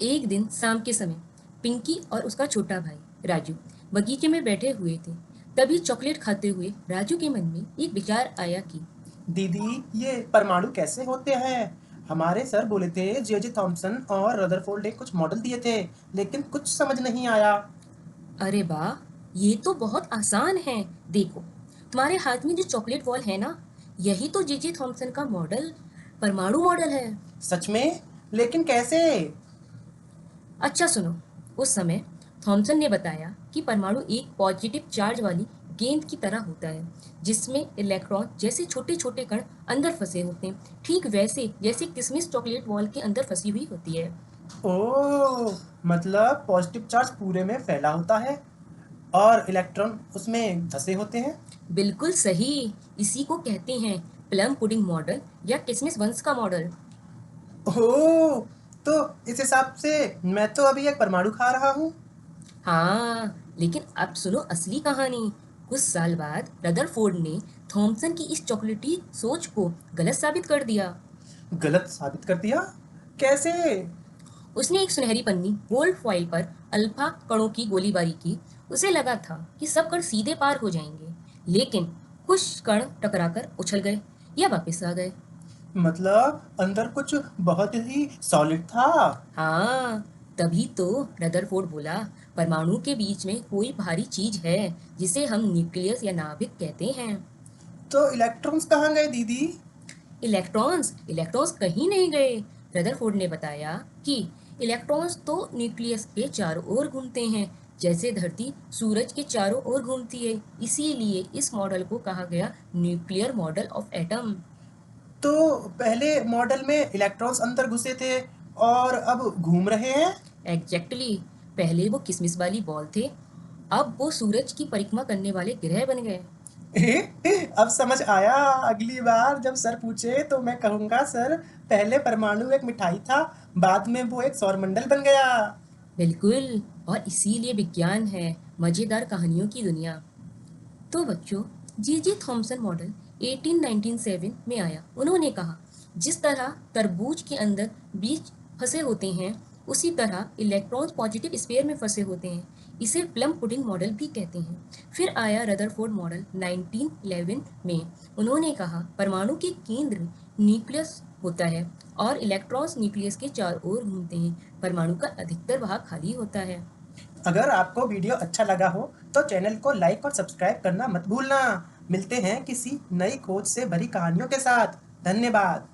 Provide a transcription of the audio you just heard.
एक दिन शाम के समय पिंकी और उसका छोटा भाई राजू बगीचे में बैठे हुए थे। तभी चॉकलेट खाते हुए राजू के मन में एक विचार आया कि दीदी, ये परमाणु कैसे होते हैं? हमारे सर बोले थे जे थॉमसन और रदरफोर्ड ने कुछ मॉडल दिए थे, लेकिन कुछ समझ नहीं आया। अरे वाह, ये तो बहुत आसान है। देखो, तुम्हारे हाथ में जो चॉकलेट बॉल है ना, यही तो जीजे थॉमसन का मॉडल परमाणु मॉडल है। सच में? लेकिन कैसे? अच्छा सुनो, उस समय थॉमसन ने बताया कि परमाणु एक पॉजिटिव चार्ज वाली गेंद की तरह होता है, जिसमें इलेक्ट्रॉन जैसे छोटे छोटे कण अंदर फंसे होते हैं, ठीक वैसे जैसे किशमिश चॉकलेट बॉल के अंदर फंसी हुई होती है। ओह, मतलब पॉजिटिव चार्ज पूरे में फैला होता है और इलेक्ट्रॉन उसमें धंसे होते हैं। बिल्कुल सही। इसी को कहते हैं प्लम पुडिंग मॉडल या किशमिश वंश का मॉडल। ओह, तो इस हिसाब से मैं तो अभी एक परमाणु खा रहा हूँ। हाँ, लेकिन अब सुनो असली कहानी। कुछ साल बाद रदरफोर्ड ने थॉमसन की इस चॉकलेटी सोच को गलत साबित कर दिया। गलत साबित कर दिया? कैसे? उसने एक सुनहरी पन्नी गोल्ड फॉइल पर अल्फा कणों की गोलीबारी की। उसे लगा था कि सब कण सीधे पार हो जाएंगे, लेकिन कुछ कण टकराकर उछल गए या वापस आ गए। मतलब अंदर कुछ बहुत ही सॉलिड था। हाँ, तभी तो रदरफोर्ड बोला, परमाणु के बीच में कोई भारी चीज है जिसे हम न्यूक्लियस या नाभिक कहते हैं। तो इलेक्ट्रॉन्स कहाँ गए दीदी? इलेक्ट्रॉन्स इलेक्ट्रॉन्स कहीं नहीं गए। रदरफोर्ड ने बताया कि इलेक्ट्रॉन्स तो न्यूक्लियस के चारों ओर घूमते हैं, जैसे धरती सूरज के चारों ओर घूमती है। इसीलिए इस मॉडल को कहा गया न्यूक्लियर मॉडल ऑफ एटम। तो पहले मॉडल में इलेक्ट्रॉन्स अंदर घुसे थे और अब घूम रहे हैं। एग्जैक्टली, पहले वो किसमिस वाली बॉल थे, अब वो सूरज की परिक्रमा करने वाले ग्रह बन गए। अब समझ आया। अगली बार जब सर पूछे तो मैं कहूँगा, सर पहले परमाणु एक मिठाई था, बाद में वो एक सौरमंडल बन गया। बिल्कुल, और इसीलिए विज्ञान है मजेदार कहानियों की दुनिया। तो बच्चों, जी थॉमसन मॉडल 1897 में आया। उन्होंने कहा, जिस तरह तरबूज के अंदर बीज फंसे होते हैं, उसी तरह इलेक्ट्रॉन्स पॉजिटिव स्फीयर में फंसे होते हैं। इसे प्लम पुडिंग मॉडल भी कहते हैं। फिर आया रदरफोर्ड मॉडल 1911 में। उन्होंने कहा, परमाणु के केंद्र में न्यूक्लियस होता है और इलेक्ट्रॉन्स न्यूक्लियस के चारों ओर घूमते हैं। परमाणु का अधिकतर भाग खाली होता है। अगर आपको वीडियो अच्छा लगा हो तो चैनल को लाइक और सब्सक्राइब करना मत भूलना। मिलते हैं किसी नई खोज से भरी कहानियों के साथ। धन्यवाद।